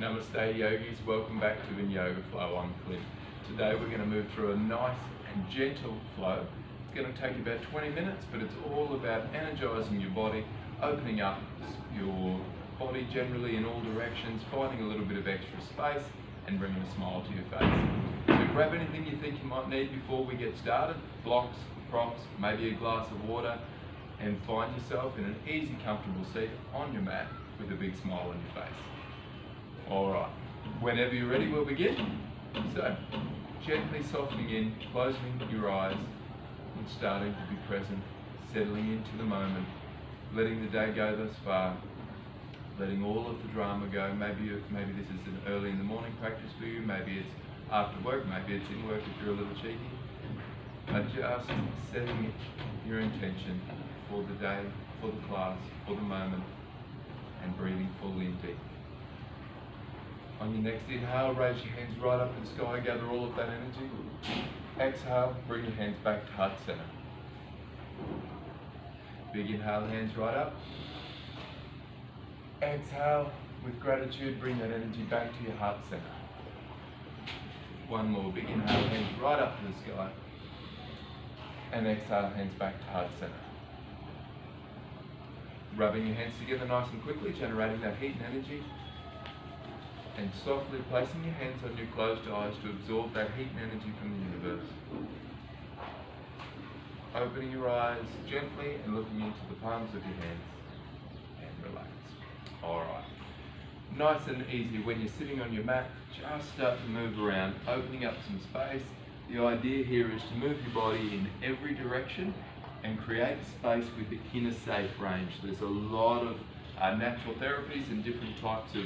Namaste yogis, welcome back to In Yoga Flow. I'm Clint. Today we're going to move through a nice and gentle flow. It's going to take you about 20 minutes, but it's all about energizing your body, opening up your body generally in all directions, finding a little bit of extra space and bringing a smile to your face. So grab anything you think you might need before we get started, blocks, props, maybe a glass of water, and find yourself in an easy, comfortable seat on your mat with a big smile on your face. Alright, whenever you're ready, we'll begin. So, gently softening in, closing your eyes, and starting to be present, settling into the moment, letting the day go thus far, letting all of the drama go. Maybe this is an early in the morning practice for you, maybe it's after work, maybe it's in work if you're a little cheeky. But just setting your intention for the day, for the class, for the moment, and breathing fully and deep. On your next inhale, raise your hands right up to the sky, gather all of that energy. Exhale, bring your hands back to heart center. Big inhale, hands right up. Exhale, with gratitude, bring that energy back to your heart center. One more, big inhale, hands right up to the sky. And exhale, hands back to heart center. Rubbing your hands together nice and quickly, generating that heat and energy. And softly placing your hands on your closed eyes to absorb that heat and energy from the universe. Opening your eyes gently and looking into the palms of your hands. And relax. Alright. Nice and easy when you're sitting on your mat, just start to move around, opening up some space. The idea here is to move your body in every direction and create space within a safe range. There's a lot of natural therapies and different types of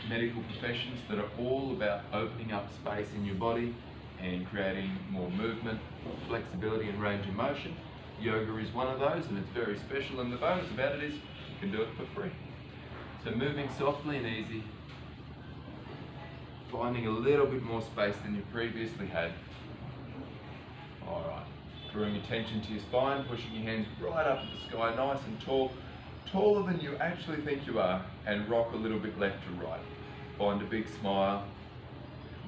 medical professions that are all about opening up space in your body and creating more movement, flexibility and range of motion. Yoga is one of those, and it's very special, and the bonus about it is you can do it for free. So moving softly and easy, finding a little bit more space than you previously had. Alright, drawing attention to your spine, pushing your hands right up to the sky, nice and tall, taller than you actually think you are, and rock a little bit left to right. Find a big smile.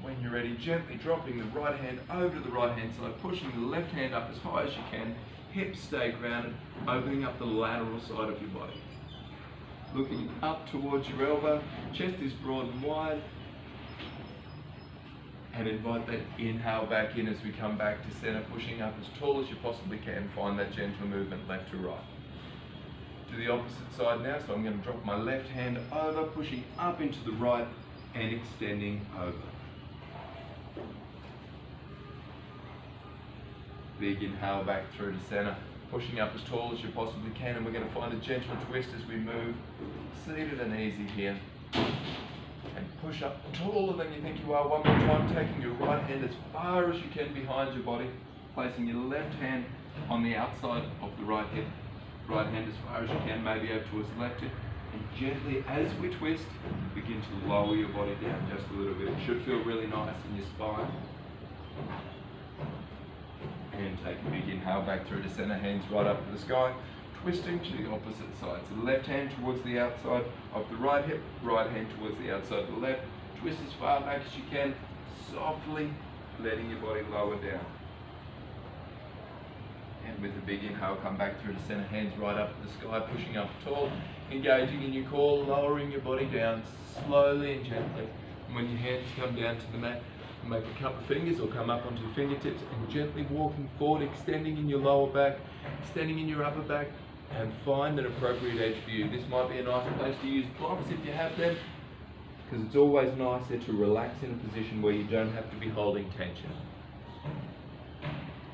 When you're ready, gently dropping the right hand over to the right hand side, pushing the left hand up as high as you can, hips stay grounded, opening up the lateral side of your body. Looking up towards your elbow, chest is broad and wide, and invite that inhale back in as we come back to center, pushing up as tall as you possibly can. Find that gentle movement left to right. To the opposite side now, so I'm going to drop my left hand over, pushing up into the right and extending over. Big inhale back through to center, pushing up as tall as you possibly can, and we're going to find a gentle twist as we move, seated and easy here. And push up taller than you think you are. One more time, taking your right hand as far as you can behind your body, placing your left hand on the outside of the right hip. Right hand as far as you can, maybe over towards the left hip, and gently as we twist, begin to lower your body down just a little bit. It should feel really nice in your spine. And take a big inhale back through to center, hands right up to the sky, twisting to the opposite side. So the left hand towards the outside of the right hip, right hand towards the outside of the left. Twist as far back as you can, softly letting your body lower down. And with a big inhale, come back through to center, hands right up to the sky, pushing up tall, engaging in your core, lowering your body down slowly and gently. And when your hands come down to the mat, make a cup of fingers or come up onto your fingertips and gently walking forward, extending in your lower back, extending in your upper back, and find an appropriate edge for you. This might be a nice place to use blocks if you have them, because it's always nicer to relax in a position where you don't have to be holding tension.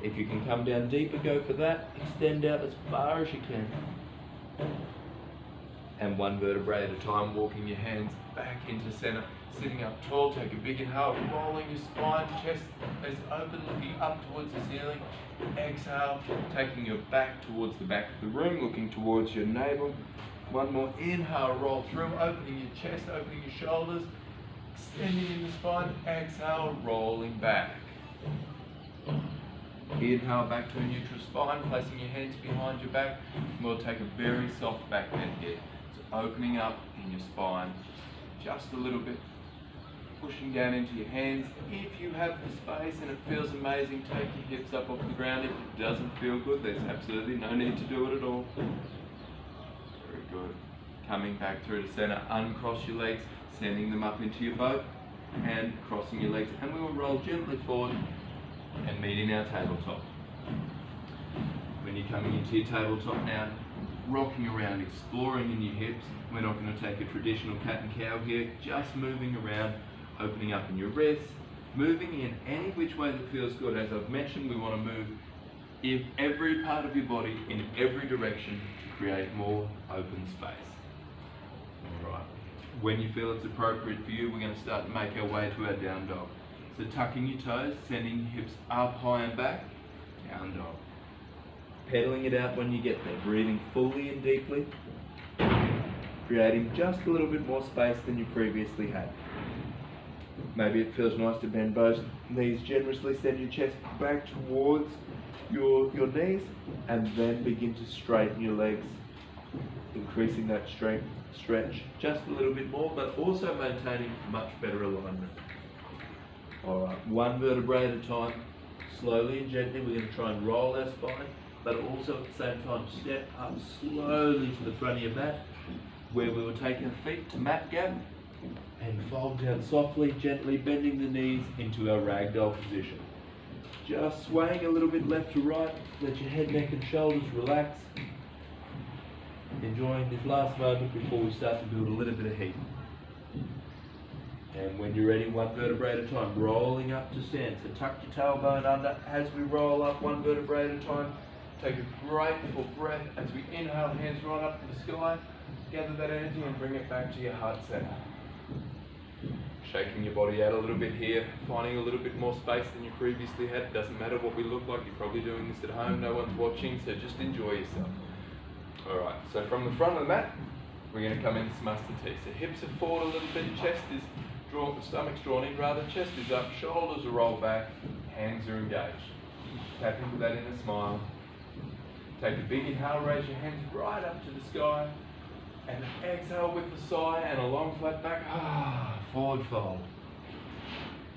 If you can come down deeper, go for that. Extend out as far as you can. And one vertebrae at a time, walking your hands back into center. Sitting up tall, take a big inhale, rolling your spine, chest is open, looking up towards the ceiling. Exhale, taking your back towards the back of the room, looking towards your navel. One more inhale, roll through, opening your chest, opening your shoulders, extending in the spine. Exhale, rolling back. Inhale back to a neutral spine, placing your hands behind your back. We'll take a very soft back bend here. So opening up in your spine, just a little bit. Pushing down into your hands. If you have the space and it feels amazing, take your hips up off the ground. If it doesn't feel good, there's absolutely no need to do it at all. Very good. Coming back through to center, uncross your legs, sending them up into your boat, and crossing your legs. And we will roll gently forward and meet in our tabletop. When you're coming into your tabletop now, rocking around, exploring in your hips. We're not going to take a traditional cat and cow here, just moving around, opening up in your wrists, moving in any which way that feels good. As I've mentioned, we want to move in every part of your body in every direction to create more open space. All right. When you feel it's appropriate for you, we're going to start to make our way to our down dog. So tucking your toes, sending your hips up, high and back, down dog. Pedaling it out when you get there, breathing fully and deeply, creating just a little bit more space than you previously had. Maybe it feels nice to bend both knees generously, send your chest back towards your knees, and then begin to straighten your legs, increasing that strength, stretch just a little bit more, but also maintaining much better alignment. All right, one vertebrae at a time, slowly and gently. We're going to try and roll our spine, but also at the same time step up slowly to the front of your mat, where we will take our feet to mat gap and fold down softly, gently bending the knees into our ragdoll position. Just swaying a little bit left to right, let your head, neck and shoulders relax. Enjoying this last moment before we start to build a little bit of heat. And when you're ready, one vertebrae at a time, rolling up to stand. So tuck your tailbone under as we roll up one vertebrae at a time. Take a grateful breath as we inhale, hands right up to the sky. Gather that energy and bring it back to your heart center. Shaking your body out a little bit here, finding a little bit more space than you previously had. It doesn't matter what we look like, you're probably doing this at home, no one's watching, so just enjoy yourself. Alright, so from the front of the mat, we're going to come into Samasta T. So hips are forward a little bit, chest is drawn, stomach's drawn in rather, chest is up, shoulders are rolled back, hands are engaged. Tap into that inner smile. Take a big inhale, raise your hands right up to the sky. And exhale with a sigh and a long flat back, forward fold.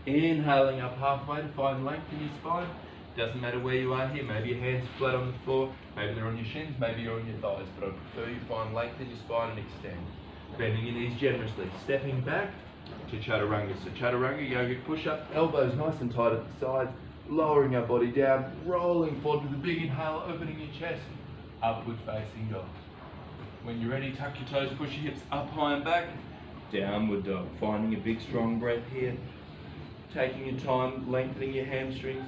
Inhaling up halfway to find length in your spine. Doesn't matter where you are here, maybe your hands are flat on the floor, maybe they're on your shins, maybe you're on your thighs, but I prefer you find length in your spine and extend. Bending your knees generously, stepping back to Chaturanga. So Chaturanga, yogic push-up, elbows nice and tight at the sides, lowering our body down, rolling forward with a big inhale, opening your chest, upward facing dog. When you're ready, tuck your toes, push your hips up, high and back, downward dog. Finding a big strong breath here, taking your time, lengthening your hamstrings.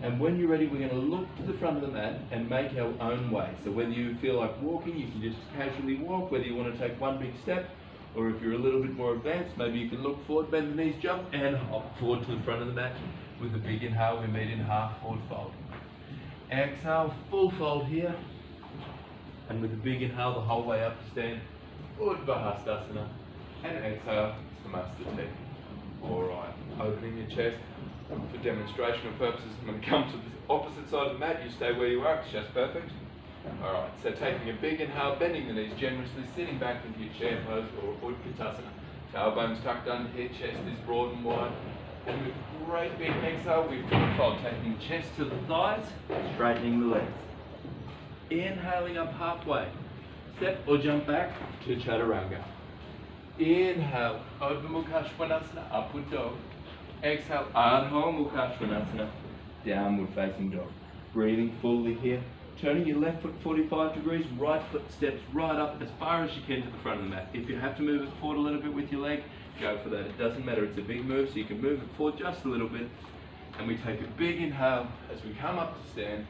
And when you're ready, we're going to look to the front of the mat and make our own way. So whether you feel like walking, you can just casually walk, whether you want to take one big step, or if you're a little bit more advanced, maybe you can look forward, bend the knees, jump, and hop forward to the front of the mat. With a big inhale, we meet in half forward fold. Exhale, full fold here. And with a big inhale, the whole way up to stand, Uddhva-Hastasana, and exhale, Samasta T. Alright, opening your chest. For demonstrational purposes, I'm going to come to the opposite side of the mat. You stay where you are, it's just perfect. Alright, so taking a big inhale, bending the knees generously, sitting back into your chair pose or Utkatasana. Tailbones tucked under here, chest is broad and wide. And with a great big exhale, we forward fold, taking the chest to the thighs, straightening the legs. Inhaling up halfway, step or jump back to Chaturanga. Inhale, Urdhva Mukha Svanasana, upward dog. Exhale, Adho Mukha Svanasana, downward facing dog. Breathing fully here, turning your left foot 45 degrees, right foot steps right up as far as you can to the front of the mat. If you have to move it forward a little bit with your leg, go for that. It doesn't matter, it's a big move, so you can move it forward just a little bit. And we take a big inhale as we come up to stand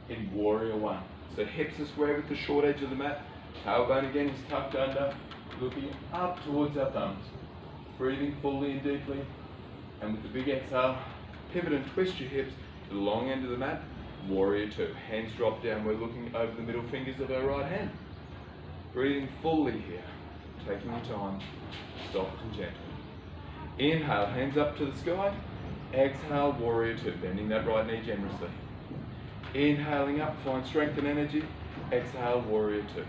in Warrior One. So hips are square with the short edge of the mat. Tailbone again is tucked under, looking up towards our thumbs. Breathing fully and deeply. And with the big exhale, pivot and twist your hips to the long end of the mat. Warrior Two. Hands drop down. We're looking over the middle fingers of our right hand. Breathing fully here. Taking your time. Soft and gentle. Inhale, hands up to the sky. Exhale, Warrior Two. Bending that right knee generously. Inhaling up, find strength and energy. Exhale, Warrior Two.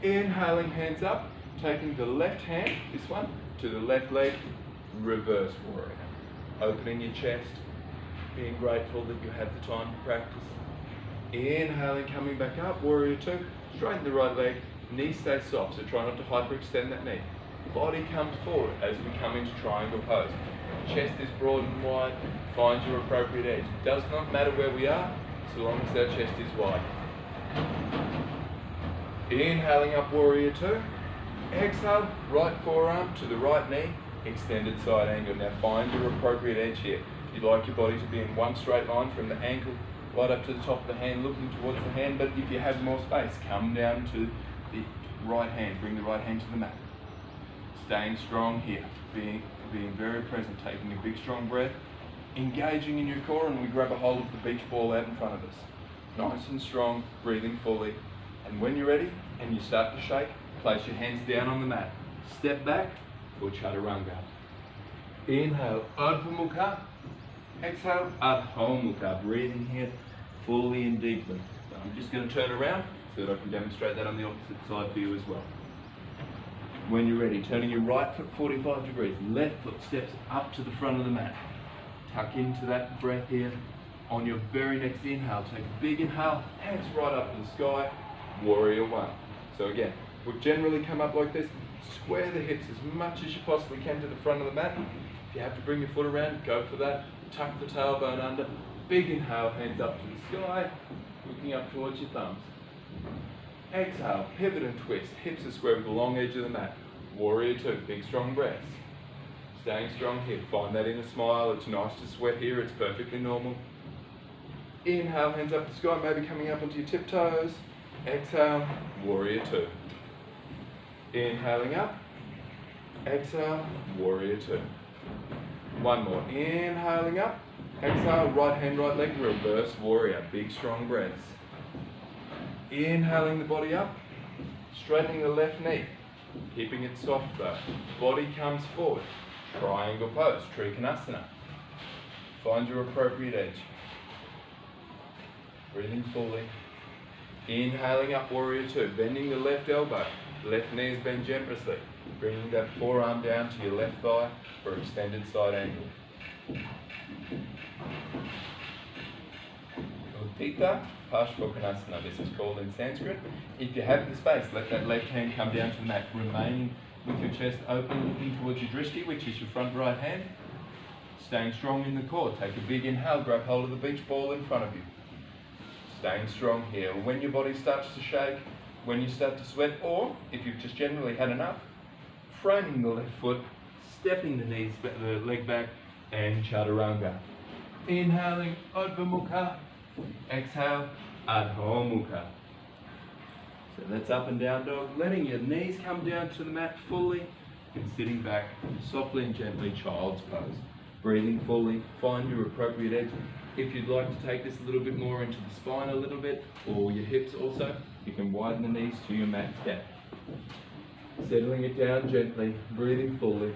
Inhaling, hands up. Taking the left hand, this one, to the left leg, reverse warrior. Opening your chest, being grateful that you have the time to practice. Inhaling, coming back up, warrior two. Straighten the right leg, knee stays soft, so try not to hyperextend that knee. Body comes forward as we come into triangle pose. Chest is broad and wide, find your appropriate edge. It does not matter where we are, so long as our chest is wide. Inhaling up, warrior two. Exhale, right forearm to the right knee, extended side angle. Now find your appropriate edge here. You'd like your body to be in one straight line from the ankle right up to the top of the hand, looking towards the hand, but if you have more space, come down to the right hand, bring the right hand to the mat. Staying strong here, being very present, taking a big strong breath, engaging in your core, and we grab a hold of the beach ball out in front of us. Nice and strong, breathing fully, and when you're ready and you start to shake, place your hands down on the mat. Step back for chaturanga. Inhale, Ardha Mukha. Exhale, Adho Mukha. Breathing here fully and deeply. So I'm just going to turn around so that I can demonstrate that on the opposite side for you as well. When you're ready, turning your right foot 45 degrees, left foot steps up to the front of the mat. Tuck into that breath here. On your very next inhale, take a big inhale, hands right up to the sky, warrior one. So again, we'll generally come up like this, square the hips as much as you possibly can to the front of the mat. If you have to bring your foot around, go for that. Tuck the tailbone under, big inhale, hands up to the sky, looking up towards your thumbs. Exhale, pivot and twist, hips are square with the long edge of the mat. Warrior two, big strong breaths. Staying strong here, find that inner smile. It's nice to sweat here, it's perfectly normal. Inhale, hands up to the sky, maybe coming up onto your tiptoes. Exhale, warrior two. Inhaling up, exhale, warrior two. One more, inhaling up, exhale, right hand, right leg, reverse warrior, big strong breaths. Inhaling the body up, straightening the left knee, keeping it soft though. Body comes forward, triangle pose, Trikonasana. Find your appropriate edge. Breathing fully. Inhaling up, warrior two, bending the left elbow, left knee is bent generously, bringing that forearm down to your left thigh for extended side angle. Uddita Parsvakonasana, this is called in Sanskrit. If you have the space, let that left hand come down to the mat, remaining with your chest open, looking towards your drishti, which is your front right hand. Staying strong in the core, take a big inhale, grab hold of the beach ball in front of you. Staying strong here. When your body starts to shake, when you start to sweat, or if you've just generally had enough, framing the left foot, stepping the leg back, and chaturanga. Inhaling, Ardha Mukha. Exhale, Adho Mukha. So that's up and down dog. Letting your knees come down to the mat fully, and sitting back softly and gently, child's pose. Breathing fully, find your appropriate edge. If you'd like to take this a little bit more into the spine a little bit, or your hips also, you can widen the knees to your max depth. Settling it down gently, breathing fully.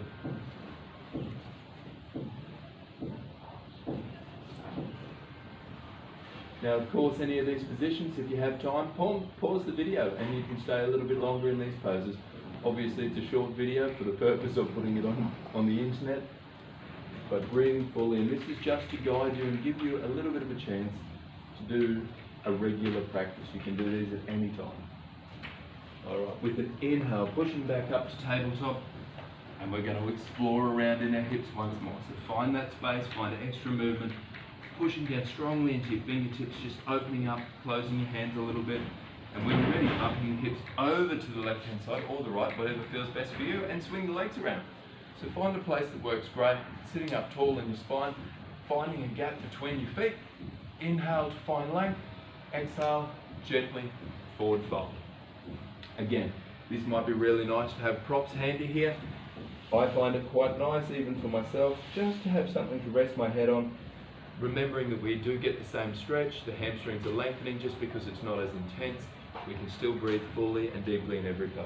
Now, of course, any of these positions, if you have time, pause the video and you can stay a little bit longer in these poses. Obviously, it's a short video for the purpose of putting it on the internet, but breathing fully, and this is just to guide you and give you a little bit of a chance to do a regular practice. You can do these at any time. Alright, with an inhale, pushing back up to tabletop, and we're going to explore around in our hips once more. So find that space, find extra movement, pushing down strongly into your fingertips, just opening up, closing your hands a little bit, and when you're ready, upping your hips over to the left hand side or the right, whatever feels best for you, and swing the legs around. So find a place that works great, sitting up tall in your spine, finding a gap between your feet. Inhale to find length, exhale, gently forward fold. Again, this might be really nice to have props handy here. I find it quite nice, even for myself, just to have something to rest my head on, remembering that we do get the same stretch, the hamstrings are lengthening just because it's not as intense. We can still breathe fully and deeply in every pose.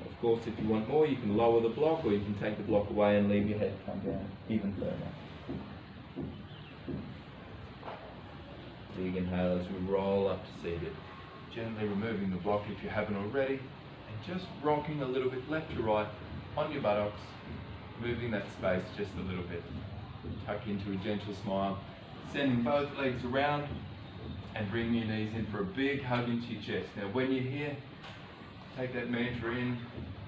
Of course, if you want more, you can lower the block, or you can take the block away and leave your head come down even further. Big inhale as we roll up to seated. Gently removing the block if you haven't already, and just rocking a little bit left to right on your buttocks, moving that space just a little bit. Tuck into a gentle smile, sending both legs around and bring your knees in for a big hug into your chest. Now when you're here, take that mantra in,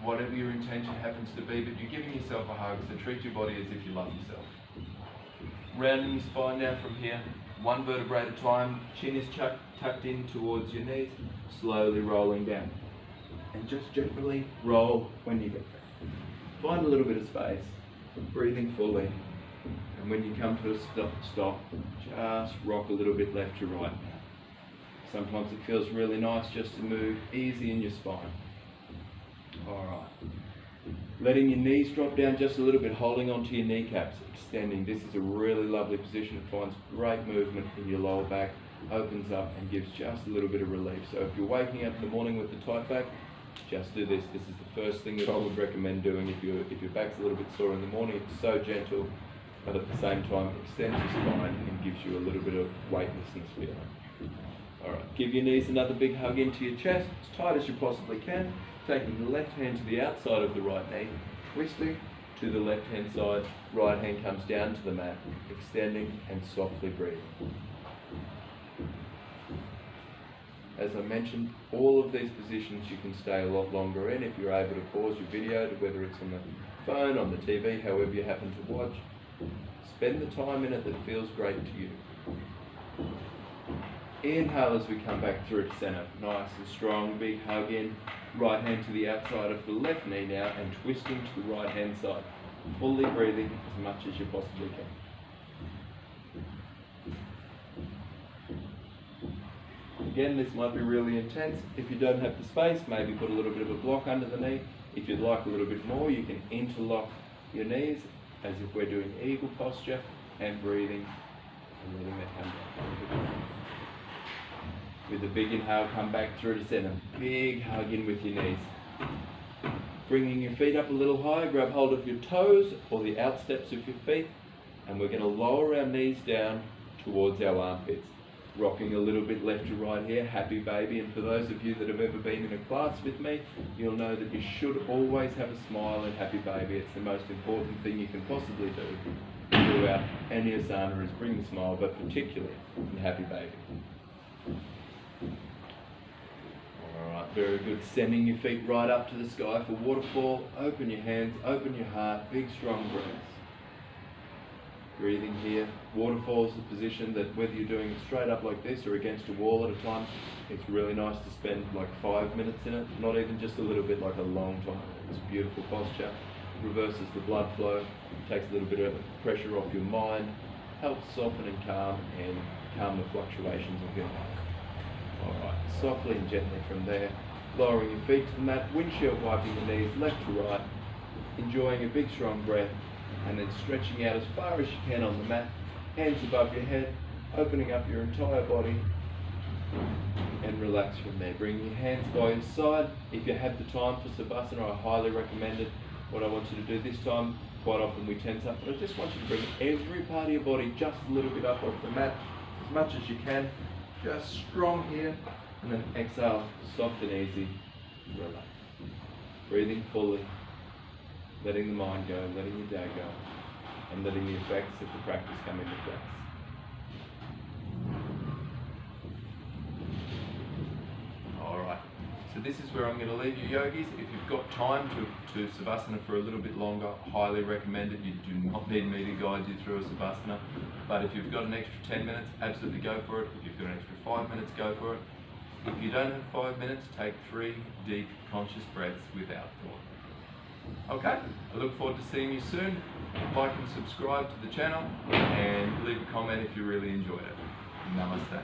whatever your intention happens to be, but you're giving yourself a hug, so treat your body as if you love yourself. Rounding your spine now from here, one vertebrae at a time, chin is tucked in towards your knees, slowly rolling down. And just gently roll when you get there. Find a little bit of space, breathing fully, and when you come to a stop, just rock a little bit left to right. Sometimes it feels really nice just to move easy in your spine. Alright. Letting your knees drop down just a little bit, holding onto your kneecaps, extending. This is a really lovely position. It finds great movement in your lower back, opens up and gives just a little bit of relief. So if you're waking up in the morning with a tight back, just do this. This is the first thing that I would recommend doing if your back's a little bit sore in the morning. It's so gentle, but at the same time extends your spine and gives you a little bit of weightlessness feeling. Alright, give your knees another big hug into your chest, as tight as you possibly can, taking the left hand to the outside of the right knee, twisting to the left hand side, right hand comes down to the mat, extending and softly breathing. As I mentioned, all of these positions you can stay a lot longer in if you're able to pause your video, whether it's on the phone, on the TV, however you happen to watch. Spend the time in it that feels great to you. Inhale as we come back through to center. Nice and strong, big hug in. Right hand to the outside of the left knee now and twisting to the right hand side. Fully breathing as much as you possibly can. Again, this might be really intense. If you don't have the space, maybe put a little bit of a block under the knee. If you'd like a little bit more, you can interlock your knees as if we're doing eagle posture and breathing and letting that come down. With a big inhale, come back through to center. Big hug in with your knees. Bringing your feet up a little higher, grab hold of your toes or the outsteps of your feet, and we're going to lower our knees down towards our armpits. Rocking a little bit left to right here, happy baby. And for those of you that have ever been in a class with me, you'll know that you should always have a smile in happy baby. It's the most important thing you can possibly do throughout any asana is bring the smile, but particularly in happy baby. Alright, very good. Sending your feet right up to the sky for waterfall. Open your hands, open your heart, big strong breaths. Breathing here. Waterfall is the position that whether you're doing it straight up like this or against a wall at a time, it's really nice to spend like 5 minutes in it, not even just a little bit, like a long time. It's a beautiful posture. Reverses the blood flow, takes a little bit of pressure off your mind, helps soften and calm the fluctuations of your mind. Alright, softly and gently from there, lowering your feet to the mat, windshield wiping the knees left to right, enjoying a big strong breath, and then stretching out as far as you can on the mat, hands above your head, opening up your entire body, and relax from there. Bring your hands by your side. If you have the time for Savasana, I highly recommend it. What I want you to do this time, quite often we tense up, but I just want you to bring every part of your body just a little bit up off the mat, as much as you can. Just strong here, and then exhale, soft and easy, relax. Breathing fully, letting the mind go, letting your day go, and letting the effects of the practice come into place. Alright, so this is where I'm going to leave you, yogis. If you've got time to Savasana for a little bit longer, highly recommend it. You do not need me to guide you through a Savasana, but if you've got an extra 10 minutes, absolutely go for it. If you've got an extra 5 minutes, go for it. If you don't have 5 minutes, take 3 deep conscious breaths without thought. Okay, I look forward to seeing you soon. Like and subscribe to the channel and leave a comment if you really enjoyed it. Namaste.